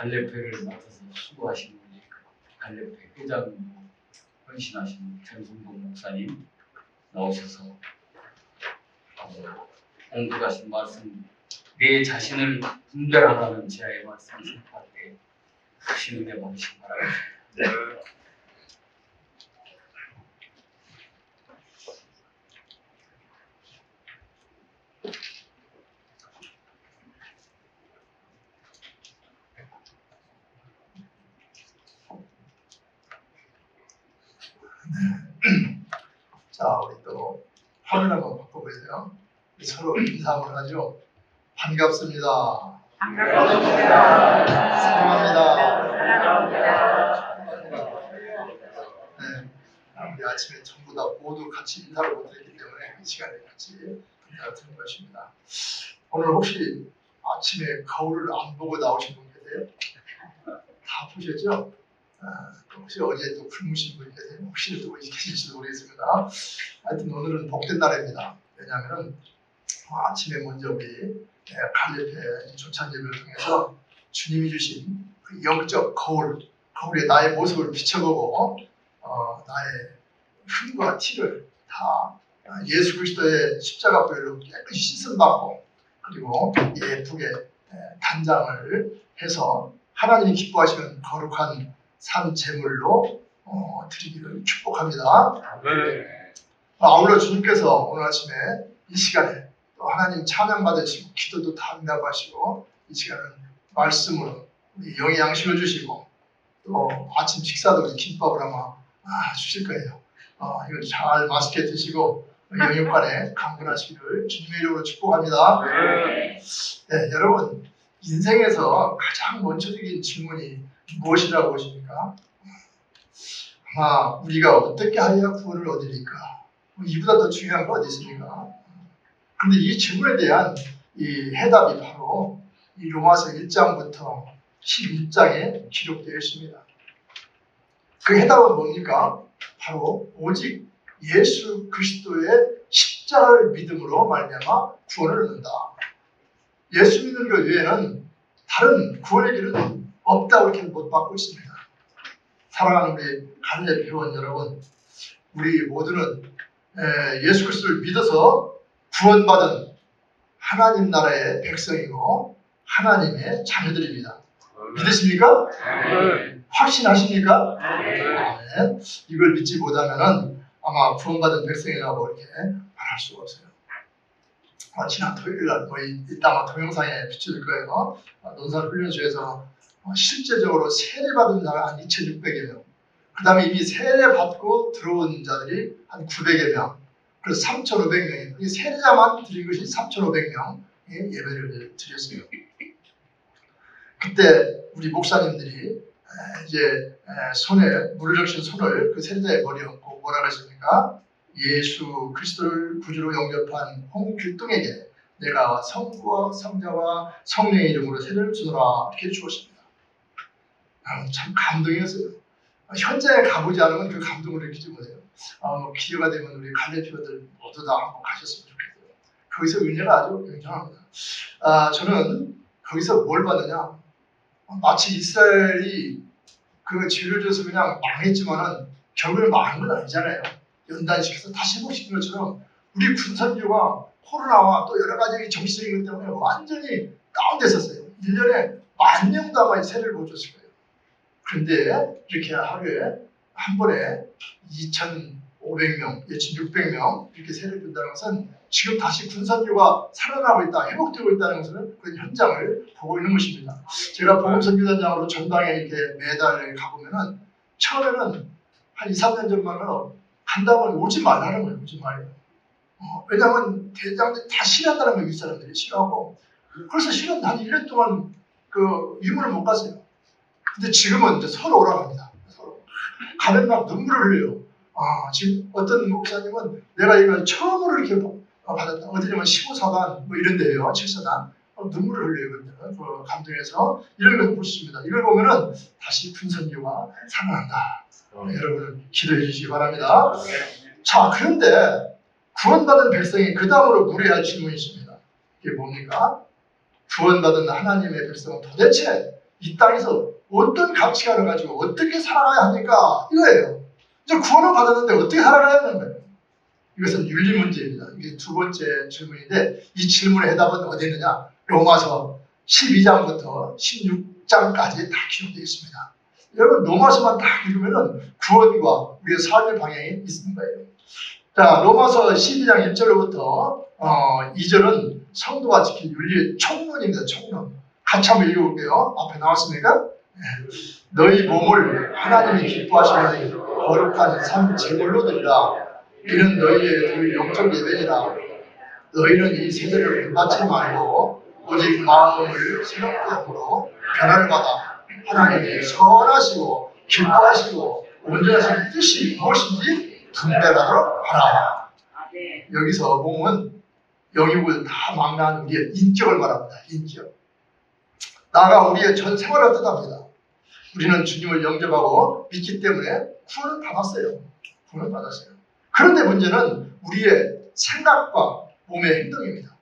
갈래패를 맡아서 수고하신 분이 갈래패 회장으로 헌신하신 전승동 목사님 나오셔서 공부하신 말씀, 내 자신을 분별하라는 제아의 말씀을 선포할 때 크신 은혜 받으시기 바랍니다. 자, 우리 또 화면 한번 바꿔보세요. 서로 인사 한번 하죠. 반갑습니다. 반갑습니다. 사랑합니다. 사랑합니다. 네, 우리 아침에 전부 다 모두 같이 인사를 못했기 때문에 이 시간에 같이 인사를 드리는 것입니다. 오늘 혹시 아침에 거울을 안 보고 나오신 분 계세요? 다 보셨죠? 또 혹시 어제 또 굶으신 분 계세요? 혹시 또 계실지도 모르겠습니다. 하여튼 오늘은 복된 날입니다. 왜냐하면 아침에 먼저 우리 갈래패 조찬 예배를 통해서 주님이 주신 그 영적 거울에 나의 모습을 비춰보고 나의 흠과 티를 다 예수 그리스도의 십자가 보혈로 깨끗이 씻음받고 그리고 예쁘게 단장을 해서 하나님이 기뻐하시는 거룩한 산 제물로 드리기를 축복합니다. 아울러 주님께서 오늘 아침에 이 시간에 또 하나님 찬양 받으시고 기도도 다 응답하시고 이 시간은 말씀으로 우리 영의 양식을 주시고 또 아침 식사도 김밥을 아마 주실 거예요. 이걸 잘 맛있게 드시고 영육간에 강건하시기를 주님의 이름으로 축복합니다. 네, 여러분 인생에서 가장 원초적인 질문이 무엇이라고 보십니까? 아마 우리가 어떻게 하여야 구원을 얻으리까? 이보다 더 중요한 거 어디 있습니까? 근데 이 질문에 대한 이 해답이 바로 이 로마서 1장부터 11장에 기록되어 있습니다. 그 해답은 뭡니까? 바로 오직 예수 그리스도의 십자가를 믿음으로 말미암아 구원을 얻는다. 예수 믿는 것 외에는 다른 구원의 길은 없다고 이렇게 못 받고 있습니다. 사랑하는 우리 갈래 회원 여러분, 우리 모두는 예수 그리스도를 믿어서 구원받은 하나님 나라의 백성이고 하나님의 자녀들입니다. 믿으십니까? 확신하십니까? 네. 이걸 믿지 못하면 아마 구원받은 백성이라고 이렇게 말할 수가 없어요. 지난 토요일날 이따 아마 동영상에 비춰질 거예요. 논산훈련소에서 실제적으로 세례받은 자가 한 2,600여 명, 그 다음에 이미 세례받고 들어온 자들이 한 900여 명, 그래서 3,500명이 세례자만 드린 것이 3,500명의 예배를 드렸어요. 그때 우리 목사님들이 이제 손에 물을 적신 손을 그 세례자의 머리에 얹고 뭐라고 했습니까? 예수 그리스도를 구주로 영접한 홍길동에게 내가 성부와 성자와 성령의 이름으로 세례를 주노라 이렇게 주었습니다. 참 감동이었어요. 현장에 가보지 않으면 그 감동을 느끼지 못해요. 기회가 되면 우리 갈래표들 모두 다 한번 가셨으면 좋겠어요. 거기서 은혜가 아주 굉장합니다. 저는 거기서 뭘 받느냐? 마치 이스라엘이 그 죄를 져서 그냥 망했지만은 결국은 망한 건 아니잖아요. 연단시켜서 다시 회복시킨 것처럼 우리 군선교가 코로나와 또 여러 가지 정치적인 것 때문에 완전히 다운됐었어요. 1년에 10,000명도 아마 세례를 못 줬을 거예요. 그런데 이렇게 하루에 한 번에 2,500명, 2,600명 이렇게 세례를 준다는 것은 지금 다시 군선교가 살아나고 있다, 회복되고 있다는 것은 그런 현장을 보고 있는 것입니다. 제가 복음선교단장으로 전방에 이렇게 매달 가보면은 처음에는 한 2, 3년 전만은 간다면 오지 말라는 거예요. 오지 말아요. 왜냐하면 대장들이 다 싫어한다는 거예요. 이 사람들이 싫어하고. 그래서 싫은 한 1년 동안 그 유문을 못 갔어요. 근데 지금은 이제 서로 오라고 합니다. 서로. 가면 막 눈물을 흘려요. 지금 어떤 목사님은 내가 이걸 처음으로 이렇게 받았다. 어디냐면 15사단 뭐 이런 데예요. 7사단. 눈물을 흘려요. 그 감동해서 이런 걸 보십니다. 이걸 보면은 다시 군선교가 살아난다. 여러분 기도해 주시기 바랍니다. 자, 그런데 구원받은 백성이 그 다음으로 물어야 할 질문이 있습니다. 이게 뭡니까? 구원받은 하나님의 백성은 도대체 이 땅에서 어떤 가치관을 가지고 어떻게 살아가야 합니까? 이거예요. 이제 구원을 받았는데 어떻게 살아가야 하는 거예요? 이것은 윤리 문제입니다. 이게 두 번째 질문인데 이 질문의 해답은 어디 있느냐? 로마서 12장부터 16장까지 다 기록되어 있습니다. 여러분 로마서만 다 읽으면 구원과 우리의 삶의 방향이 있는 거예요. 자, 로마서 12장 1절로부터 2절은 성도가 지킨 윤리의 총론입니다. 총론. 같이 한번 읽어볼게요. 앞에 나왔습니까? 너희 몸을 하나님이 기뻐하시는 거룩한 삶 제물로 드리라. 이는 너희의 영적 예배니라. 너희는 이 세대를 본받지 말고 오직 마음을 새롭게 함으로 변화를 받아 하나님이 선하시고 기뻐하시고 온전하신 뜻이 무엇인지 분별하도록 하라. 여기서 몸은 영육을 다 망라한 우리의 인격을 말합니다. 인격. 나아가 우리의 전 생활을 뜻합니다. 우리는 주님을 영접하고 믿기 때문에 구원을 받았어요. 구원을 받았어요. 그런데 문제는 우리의 생각과 몸의 행동입니다.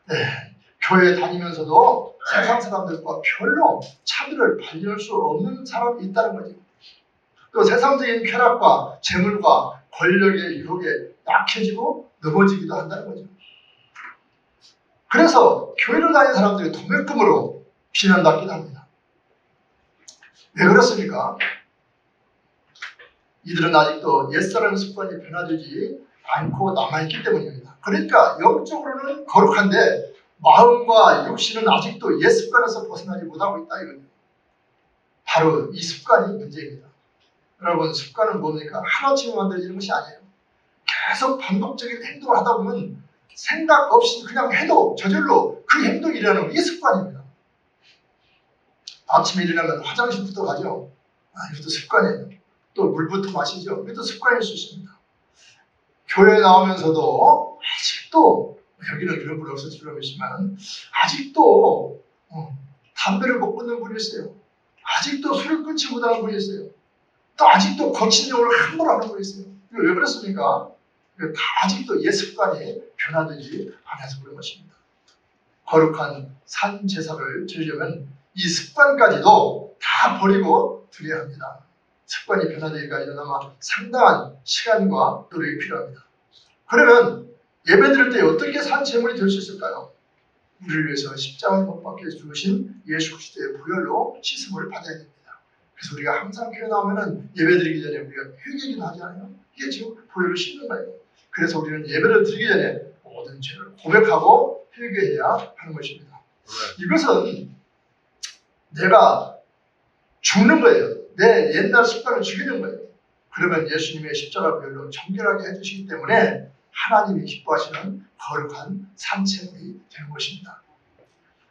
네, 교회에 다니면서도 세상 사람들과 별로 차별을 발견할 수 없는 사람이 있다는 거죠. 또 세상적인 쾌락과 재물과 권력의 유혹에 약해지고 넘어지기도 한다는 거죠. 그래서 교회를 다니는 사람들이 도매금으로 비난받기도 합니다. 왜 그렇습니까? 이들은 아직도 옛사람 습관이 변화되지 않고 남아있기 때문입니다. 그러니까 영적으로는 거룩한데 마음과 육신은 아직도 옛 습관에서 벗어나지 못하고 있다 이거죠. 바로 이 습관이 문제입니다. 여러분 습관은 뭡니까? 하루아침에 만들어지는 것이 아니에요. 계속 반복적인 행동을 하다 보면 생각 없이 그냥 해도 저절로 그 행동이 일어나는 이 습관입니다. 아침에 일어나면 화장실부터 가죠. 이것도 습관이에요. 또 물부터 마시죠. 이것도 습관일 수 있습니다. 교회에 나오면서도 아직도 여기는 그런 분 없을지 모르겠지만 아직도 담배를 못 끊는 분이 있어요. 아직도 술을 끊지 못하는 분이 있어요. 또 아직도 거친 욕을 함부로 하는 분이 있어요. 이거 왜 그렇습니까? 다 아직도 옛 습관이 변화되지 않아서 그런 것입니다. 거룩한 산 제사를 드리려면 이 습관까지도 다 버리고 드려야 합니다. 습관이 변화되기까지는 아마 상당한 시간과 노력이 필요합니다. 그러면 예배드릴 때 어떻게 산 제물이 될 수 있을까요? 우리를 위해서 십자가에 못 박혀 죽으신 예수 그리스도의 보혈로 씻음을 받아야 됩니다. 그래서 우리가 항상 교회 나오면은 예배드리기 전에 우리가 회개기도 하잖아요. 이게 지금 보혈로 씻는 거예요. 그래서 우리는 예배를 드리기 전에 모든 죄를 고백하고 회개해야 하는 것입니다. 이것은 내가 죽는 거예요. 내 옛날 습관을 죽이는 거예요. 그러면 예수님의 십자가 보혈로 정결하게 해주시기 때문에 하나님이 기뻐하시는 거룩한 산채물이 되는 것입니다.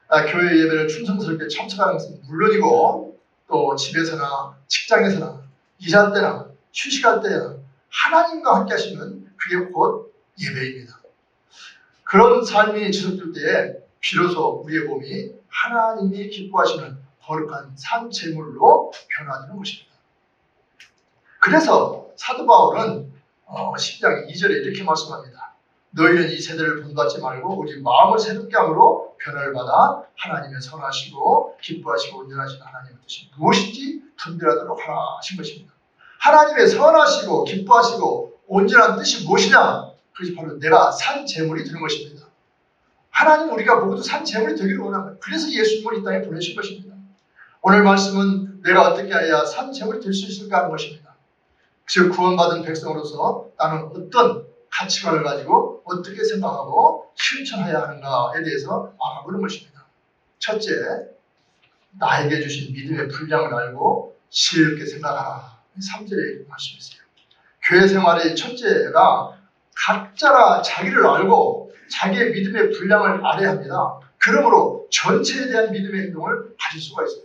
교회 예배를 충성스럽게 참석하는 것은 물론이고 또 집에서나 직장에서나 일할 때나 휴식할 때나 하나님과 함께 하시면 그게 곧 예배입니다. 그런 삶이 지속될 때에 비로소 우리의 몸이 하나님이 기뻐하시는 거룩한 산채물로 변화되는 것입니다. 그래서 사도 바울은 10장 2절에 이렇게 말씀합니다. 너희는 이 세대를 본받지 말고 오직 마음을 새롭게 함으로 변화를 받아 하나님의 선하시고 기뻐하시고 온전하신 하나님의 뜻이 무엇인지 분별하도록 하라 하신 것입니다. 하나님의 선하시고 기뻐하시고 온전한 뜻이 무엇이냐? 그것이 바로 내가 산 제물이 되는 것입니다. 하나님은 우리가 모두 산 제물이 되기를 원합니다. 그래서 예수님을 이 땅에 보내신 것입니다. 오늘 말씀은 내가 어떻게 해야 산 제물이 될 수 있을까 하는 것입니다. 즉 구원받은 백성으로서 나는 어떤 가치관을 가지고 어떻게 생각하고 실천해야 하는가에 대해서 알아보는 것입니다. 첫째, 나에게 주신 믿음의 분량을 알고 지혜롭게 생각하라. 3절의 말씀이세요. 교회 생활의 첫째가 각자가 자기를 알고 자기의 믿음의 분량을 알아야 합니다. 그러므로 전체에 대한 믿음의 행동을 가질 수가 있어요.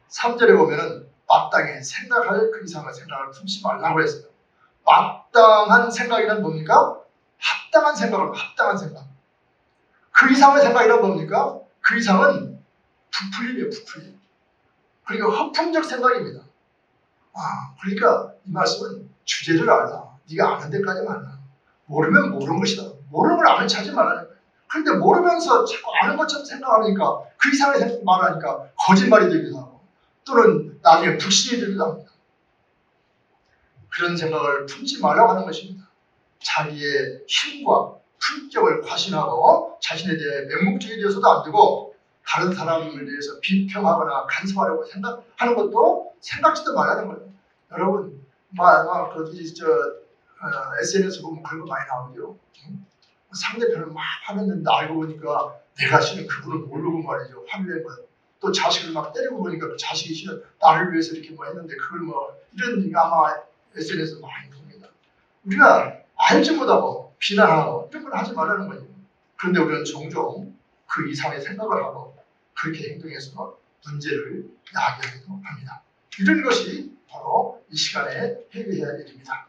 3절에 보면은 마땅히 생각할 그 이상의 생각을 품지 말라고 했어요. 마땅한 생각이란 뭡니까? 합당한 생각을 합당한 생각. 그 이상의 생각이란 뭡니까? 그 이상은 부풀림이에요. 부풀림. 그러니까 허풍적 생각입니다. 그러니까 이 말씀은 주제를 알라. 네가 아는 데까지만 알라. 모르면 모르는 것이다. 모르는 걸 아는 찾지 말라는 거예요. 그런데 모르면서 자꾸 아는 것처럼 생각하니까 그 이상의 말을 하니까 거짓말이 되기도 하고 또는 나중에 불신이 되기도 합니다. 그런 생각을 품지 말라고 하는 것입니다. 자기의 힘과 품격을 과신하고 자신에 대해 맹목적이 되어서도 안 되고 다른 사람을 대해서 비평하거나 간섭하려고 생각하는 것도 생각지도 말라는 거예요. 여러분, SNS 보면 그런 거 많이 나오죠. 상대편을 막 화냈는데 알고 보니까 내가 싫은 그분을 모르고 말이죠. 화를 낸 거예요. 또 자식을 막 때리고 보니까 그 자식이 싫은 나를 위해서 이렇게 뭐 했는데 그걸 뭐 이런 얘기가 아마 SNS에서 많이 봅니다. 우리가 알지 못하고 비난하고 이런 걸 하지 말라는 거예요. 그런데 우리는 종종 그 이상의 생각을 하고 그렇게 행동해서 문제를 야기하기도 합니다. 이런 것이 바로 이 시간에 해결해야 할 일입니다.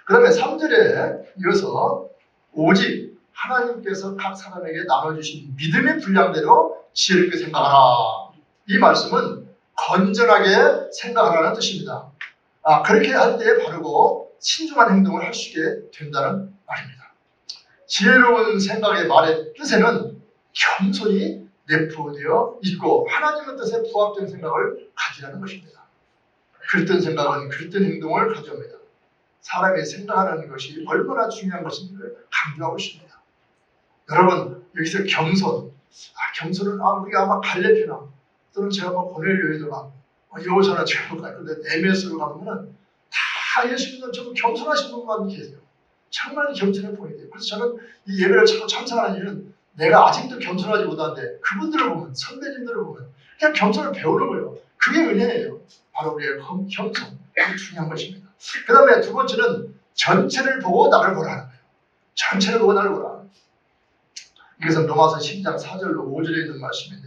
그 다음에 3절에 이어서 오직 하나님께서 각 사람에게 나눠주신 믿음의 분량대로 지혜롭게 생각하라. 이 말씀은 건전하게 생각하라는 뜻입니다. 그렇게 할 때 바르고 신중한 행동을 할 수 있게 된다는 말입니다. 지혜로운 생각의 말의 뜻에는 겸손이 내포되어 있고 하나님의 뜻에 부합된 생각을 가지라는 것입니다. 그랬던 생각은 그랬던 행동을 가져옵니다. 사람이 생각하는 것이 얼마나 중요한 것인지를 강조하고 있습니다. 여러분, 여기서 겸손은 우리가 아마 갈레피나 또는 제가 뭐 고넬료에도 가고 여호사나 제가 가고 근데 에메소로 가보면 다 예수 믿는 좀 겸손하신 분만 계세요. 정말 겸손해 보이대요. 그래서 저는 이 예배를 자꾸 참석하는 이유는 내가 아직도 겸손하지 못한데 그분들을 보면 선배님들을 보면 그냥 겸손을 배우는 거예요. 그게 은혜예요. 바로 우리의 겸손. 그게 중요한 것입니다. 그 다음에 두 번째는 전체를 보고 나를 보라는 거예요. 전체를 보고 나를 보라. 이것은 로마서 10장 4절로 5절에 있는 말씀인데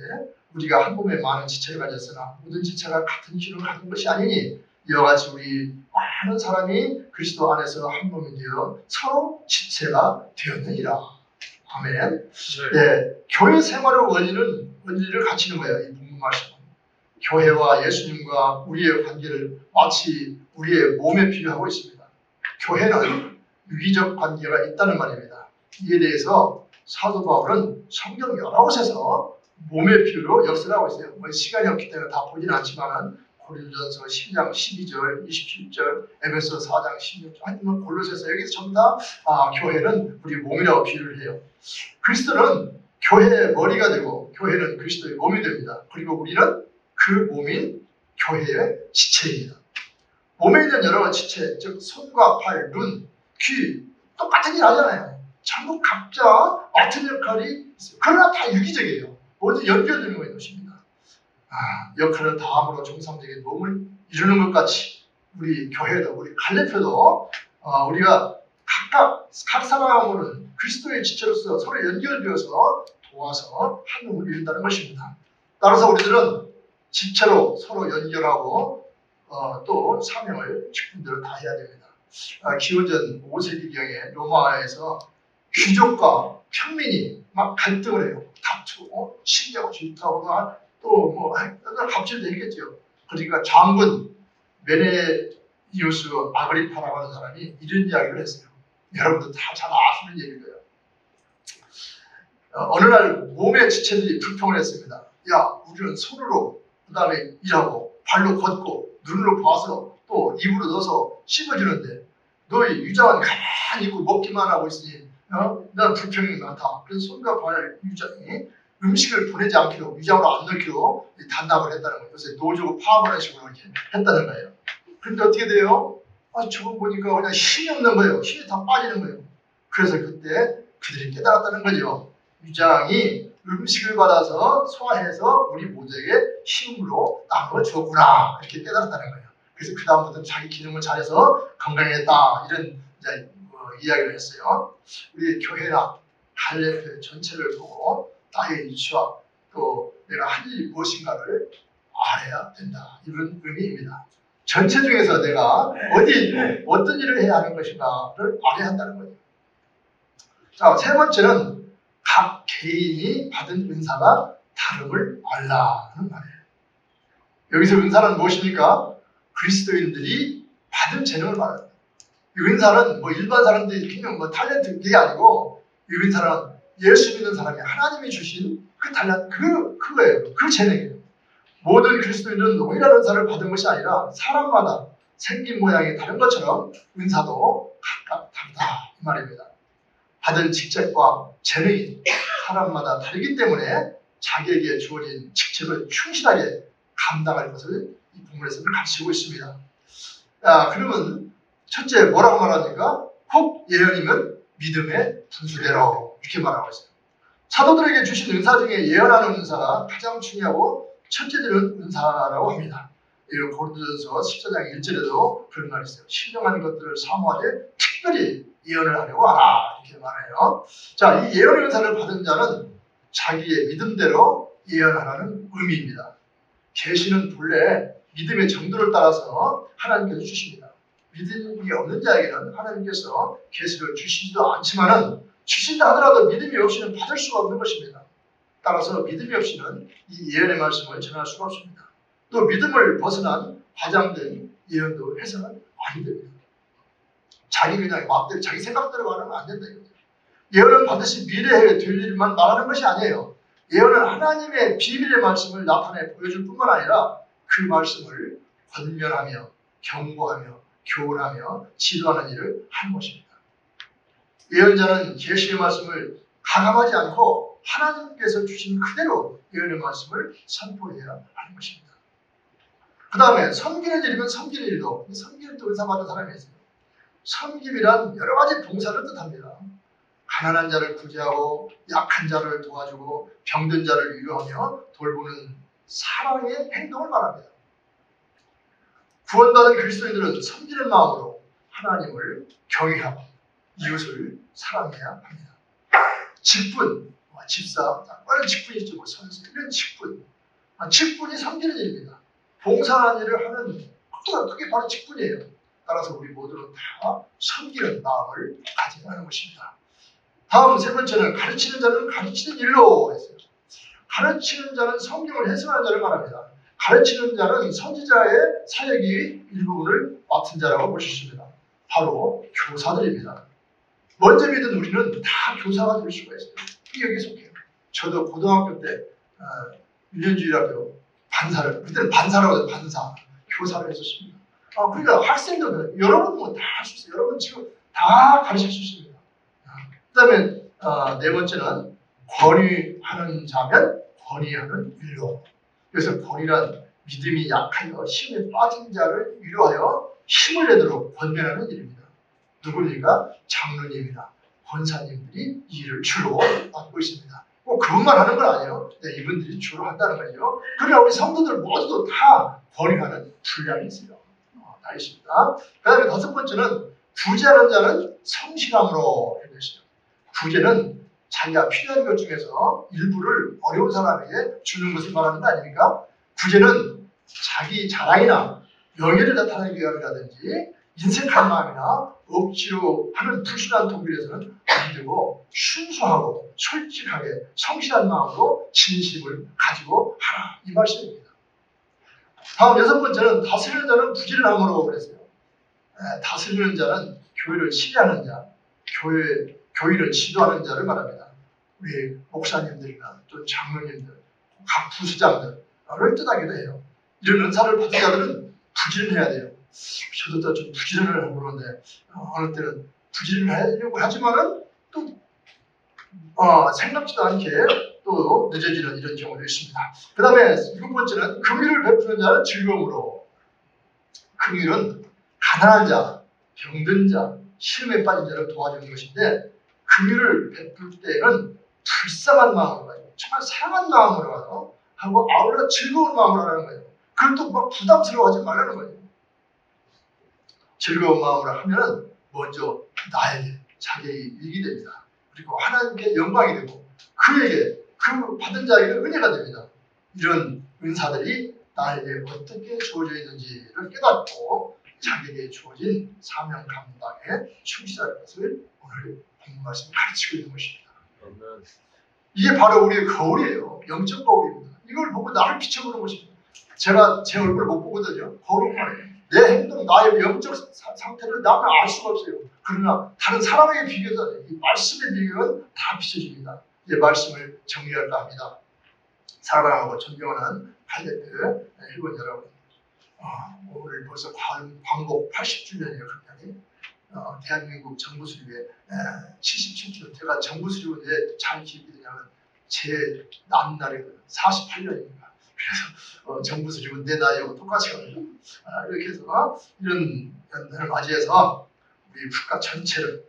우리가 한 몸에 많은 지체를 가졌으나 모든 지체가 같은 기능을 가진 것이 아니니 이와 같이 우리 많은 사람이 그리스도 안에서 한 몸이 되어 서로 지체가 되었느니라. 아멘. 네, 교회 생활의 원리를 갖추는 거예요. 이 본문 말씀은. 교회와 예수님과 우리의 관계를 마치 우리의 몸에 비유하고 있습니다. 교회는 유기적 관계가 있다는 말입니다. 이에 대해서 사도 바울은 성경 여러 곳에서 몸의 비유로 역설을 하고 있어요. 시간이 없기 때문에 다 보지는 않지만 고린도전서 12장 12절, 27절, 에베소 4장 16절, 하여튼 골로새서 여기서 전부 다 교회는 우리 몸이라고 비유를 해요. 그리스도는 교회의 머리가 되고 교회는 그리스도의 몸이 됩니다. 그리고 우리는 그 몸인 교회의 지체입니다. 몸에 있는 여러 가지 지체, 즉 손과 팔, 눈, 귀 똑같은 일 하잖아요. 전부 각자 맡은 역할이 있어요. 그러나 다 유기적이에요. 모두 연결되는 것입니다. 역할을 다함으로 정상적인 몸을 이루는 것 같이 우리 교회도 우리 갈레표도 우리가 각 사람으로는 그리스도의 지체로서 서로 연결되어서 도와서 한 몸을 이룬다는 것입니다. 따라서 우리들은 지체로 서로 연결하고 또 사명을 직분대로 다 해야 됩니다. 기원전 5세기경에 로마에서 귀족과 평민이 막 갈등을 해요. 다투고 신하고 질투하고 또 뭐 갑질도 했겠죠. 그러니까 장군 메네이우스 아그리파라고 하는 사람이 이런 이야기를 했어요. 여러분도 다 잘 아시는 얘기일 거예요. 어느 날 몸의 지체들이 불평을 했습니다. 야, 우리는 손으로 그 다음에 일하고 발로 걷고 눈으로 봐서 또 입으로 넣어서 씹어주는데 너희 유장은 가만히 있고 먹기만 하고 있으니 난 불평이 많다. 그래서 손과 발 유장이 음식을 보내지 않기로 위장으로 안 넣기로 단답을 했다는 거예요. 그래서 노조고 파업하는 식으로 이렇게 했다는 거예요. 그런데 어떻게 돼요? 저거 보니까 그냥 힘이 없는 거예요. 힘이 다 빠지는 거예요. 그래서 그때 그들이 깨달았다는 거죠. 위장이 음식을 받아서 소화해서 우리 모두에게 힘으로 나눠 줬구나 이렇게 깨달았다는 거예요. 그래서 그 다음부터는 자기 기능을 잘해서 건강했다 이런 이야기를 했어요. 우리 교회나 갈레교 전체를 보고 나의 위치와 또 내가 할 일이 무엇인가를 알아야 된다. 이런 의미입니다. 전체 중에서 내가 어디 있고 어떤 일을 해야 하는 것인가를 알아야 한다는 거예요. 자, 세 번째는 각 개인이 받은 은사가 다름을 알라는 말이에요. 여기서 은사는 무엇입니까? 그리스도인들이 받은 재능을 말합니다. 이 은사는 뭐 일반 사람들이 그냥 뭐 탤런트 그게 아니고 이 은사는 예수 믿는 사람이 하나님이 주신 그 달란 그거예요. 그 재능이에요. 모든 그리스도인은 동일한 은사를 받은 것이 아니라 사람마다 생긴 모양이 다른 것처럼 은사도 각각 다르다 이 말입니다. 받은 직책과 재능이 사람마다 다르기 때문에 자기에게 주어진 직책을 충실하게 감당할 것을 이 본문에서는 가르치고 있습니다. 그러면 첫째 뭐라고 말합니까? 혹 예언이면 믿음의 분수대로 이렇게 말하고 있어요. 사도들에게 주신 은사 중에 예언하는 은사가 가장 중요하고 첫째들은 은사라고 합니다. 이 고린도전서 14장 1절에도 그런 말이 있어요. 신령한 것들을 사모하되 특별히 예언을 하려고 하라 이렇게 말해요. 자, 이 예언의 은사를 받은 자는 자기의 믿음대로 예언하라는 의미입니다. 계시는 본래 믿음의 정도를 따라서 하나님께서 주십니다. 믿음이 없는 자에게는 하나님께서 계시를 주시지도 않지만은 주신다 하더라도 믿음이 없이는 받을 수가 없는 것입니다. 따라서 믿음이 없이는 이 예언의 말씀을 전할 수가 없습니다. 또 믿음을 벗어난 과장된 예언도 해서는 안 됩니다. 자기 그냥 마음대로 자기 생각대로 말하면 안 된다 이거죠. 예언은 반드시 미래에 될 일만 말하는 것이 아니에요. 예언은 하나님의 비밀의 말씀을 나타내 보여줄 뿐만 아니라 그 말씀을 권면하며 경고하며 교훈하며 지도하는 일을 하는 것입니다. 예언자는 계시의 말씀을 가감하지 않고 하나님께서 주신 그대로 예언의 말씀을 선포해야 하는 것입니다. 그 다음에 섬기는 일이면 섬기는 일도 섬기는 또 은사받은 사람이 있어요. 섬김이란 여러 가지 봉사를 뜻합니다. 가난한 자를 구제하고 약한 자를 도와주고 병든 자를 위로하며 돌보는 사랑의 행동을 말합니다. 구원받은 그리스도인들은 섬기는 마음으로 하나님을 경외하고 이웃을 사랑해야 합니다. 직분, 집사, 다른 직분이 있죠. 뭐 선생, 이런 직분. 직분이 섬기는 일입니다. 봉사하는 일을 하는 그게 바로 직분이에요. 따라서 우리 모두는 다 섬기는 마음을 가져야 하는 것입니다. 다음 세 번째는 가르치는 자는 가르치는 일로 했어요. 가르치는 자는 성경을 해석하는 자를 말합니다. 가르치는 자는 선지자의 사역이 일부분을 맡은 자라고 볼 수 있습니다. 바로 교사들입니다. 먼저 믿은 우리는 다 교사가 될 수가 있어요. 여기 속해요. 저도 고등학교 때 유년주일학교 반사를 그때는 반사라고 해서 반사 교사를 했었습니다. 그러니까 학생들 여러분 뭐 다 할 수 있어요. 여러분 지금 다 가르칠 수 있습니다. 그다음에 네 번째는 권위하는 자면 권위하는 일로. 그래서 권위란 믿음이 약하여 시험에 빠진 자를 위로하여 힘을 내도록 권면하는 일입니다. 누구니까 장로님이나 권사님들이 이 일을 주로 맡고 있습니다. 꼭 그것만 하는 건 아니에요. 네, 이분들이 주로 한다는 거죠. 그러나 우리 성도들 모두도 다 권위하는 분량이 있어요. 다 있습니다. 그 다음에 다섯 번째는 구제하는 자는 성실함으로 되어 있어요. 구제는 자기가 필요한 것 중에서 일부를 어려운 사람에게 주는 것을 말하는 거 아닙니까? 구제는 자기 자랑이나 명예를 나타내기 위함이라든지 인색한 마음이나 억지로 하는 불순한 동bil에서는 안 되고 순수하고 솔직하게 성실한 마음으로 진심을 가지고 하라 이 말씀입니다. 다음 여섯 번째는 다스리는 자는 부지런함으로 그랬어요. 다스리는 자는 교회를 치리하는 자, 교회를 지도하는 자를 말합니다. 우리 목사님들이나 또 장로님들, 각 부수장들을 뜻하기도 해요. 이런 은사를 받은 자들은 부지런해야 돼요. 저도 좀 부지런을 하고 그러는데 어느 때는 부지런을 하려고 하지만은 또 생각지도 않게 또 늦어지는 이런 경우도 있습니다. 그 다음에 일곱 번째는 긍휼을 베푸는 자는 즐거움으로. 긍휼은 가난한 자, 병든 자, 시험에 빠진 자를 도와주는 것인데 긍휼을 베풀 때는 불쌍한 마음으로 가지고 정말 상한 마음으로 하고 아울러 즐거운 마음으로 하는 거예요. 그걸 또 막 부담스러워하지 말라는 거예요. 즐거운 마음으로 하면 먼저 나에게 자기에게 이익이 됩니다. 그리고 하나님께 영광이 되고 그에게 그 받은 자에게는 은혜가 됩니다. 이런 은사들이 나에게 어떻게 주어져 있는지를 깨닫고 자기에게 주어진 사명 감당에 충실할 것을 오늘 본문 말씀이 가르치고 있는 것입니다. 이게 바로 우리의 거울이에요. 영적 거울입니다. 이걸 보고 나를 비춰보는 것입니다. 제가 제 얼굴을 못 보거든요. 거울을 말해요. 내 행동, 나의 영적 상태를 나는 알 수가 없어요. 그러나 다른 사람에게 비교해서 이 말씀의 비교는 다 비춰집니다. 이제 말씀을 정리할까 합니다. 사랑하고 존경하는 갈레트 회원 여러분, 오늘 벌써 광복 80주년이에요. 굉장히 대한민국 정부 수립에 77주년. 제가 정부 수립을 왜 잘 기억이 되냐면 제 난날이거든요. 48년입니다. 그래서 정부 수립은 내 나이하고 똑같이 합니다. 이렇게 해서 이런 연단을 맞이해서 우리 국가 전체를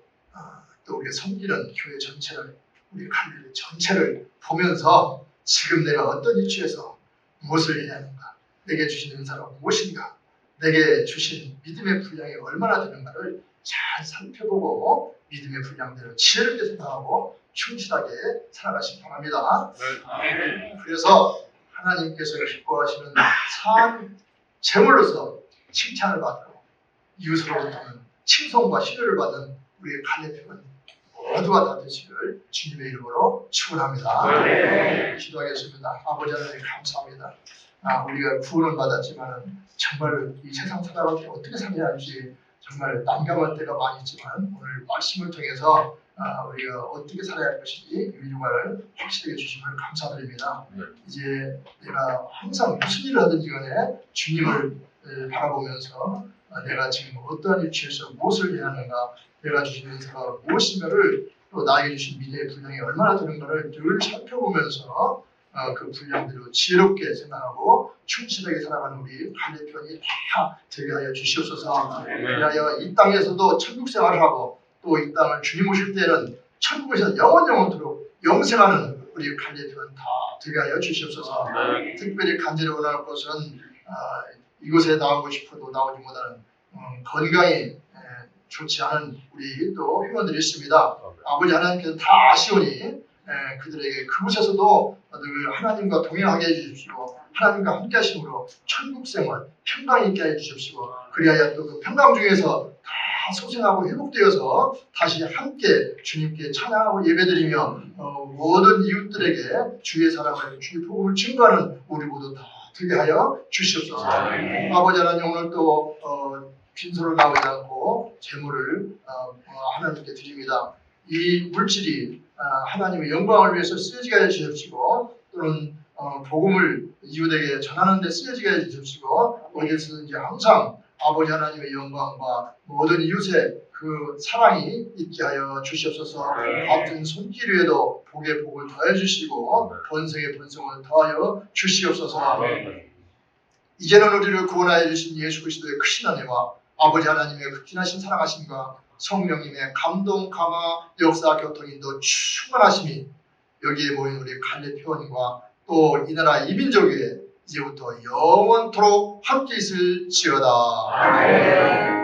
또 우리가 섬기는 교회 전체를 우리 갈릴리 전체를 보면서 지금 내가 어떤 위치에서 무엇을 해야 하는가, 내게 주신 은사가 무엇인가, 내게 주신 믿음의 분량이 얼마나 되는가를 잘 살펴보고 믿음의 분량대로 지혜롭게 생각하고 충실하게 살아가시기 바랍니다. 그래서 하나님께서 기뻐하시는 산 제물로서 칭찬을 받고 이웃으로부터는 칭송과 신뢰를 받는 우리의 갈레트는 모두가 다 되시기를 주님의 이름으로 축원합니다. 기도하겠습니다. 아버지 하나님 감사합니다. 우리가 구원을 받았지만 정말 이 세상 살아갈 때 어떻게 살아야 할지 정말 난감할 때가 많이 있지만 오늘 말씀을 통해서 우리가 어떻게 살아야 할 것인지 유익을 확실하게 주심을 감사드립니다. 이제 내가 항상 무슨 일을 하든지 간에 주님을 바라보면서 내가 지금 어떠한 위치에서 무엇을 해야 하는가, 내가 주신 은사가 무엇인가를 또 나에게 주신 믿음의 분량이 얼마나 되는가를 늘 살펴보면서 그 분량대로 지혜롭게 생각하고 충실하게 살아가는 우리 갈레트원이 다 되게 하여 주시옵소서. 그리하여 이 땅에서도 천국 생활을 하고 또 이 땅을 주님 오실 때는 천국에서 영원토록 영생하는 우리 갈레트원 다 되게 하여 주시옵소서. 특별히 간절히 원할 것은 이곳에 나오고 싶어도 나오지 못하는 건강이 좋지 않은 우리 또 회원들이 있습니다. 아버지 하나님께서 다 아시오니 그들에게 그곳에서도 늘 하나님과 동행하게 해주십시오. 하나님과 함께 하심으로 천국 생활 평강 있게 해주십시오. 그리하여 또 그 평강 중에서 다 소생하고 회복되어서 다시 함께 주님께 찬양하고 예배드리며 모든 이웃들에게 주의 사랑을 주의 복음을 증거하는 우리 모두 다 되게 하여 주시옵소서. 아버지 하나님 오늘 또 빈손을 나오지 않고 재물을 하나님께 드립니다. 이 물질이 하나님의 영광을 위해서 쓰여지게 해주십시고 또는 복음을 이웃에게 전하는 데 쓰여지게 해주십시고 어디서든지 항상 아버지 하나님의 영광과 모든 이웃의 그 사랑이 있게 하여 주시옵소서. 같은 손길 위에도 복의 복을 더해 주시고 번성의 번성을 더하여 주시옵소서. 이제는 우리를 구원하여 주신 예수 그리스도의 크신 은혜와 아버지 하나님의 극진하신 사랑하심과 성령님의 감동, 감화, 역사, 교통, 인도 충만하심이 여기에 모인 우리 갈레 회원과 또 이 나라 이민족 위에 이제부터 영원토록 함께 있을지어다. 아멘.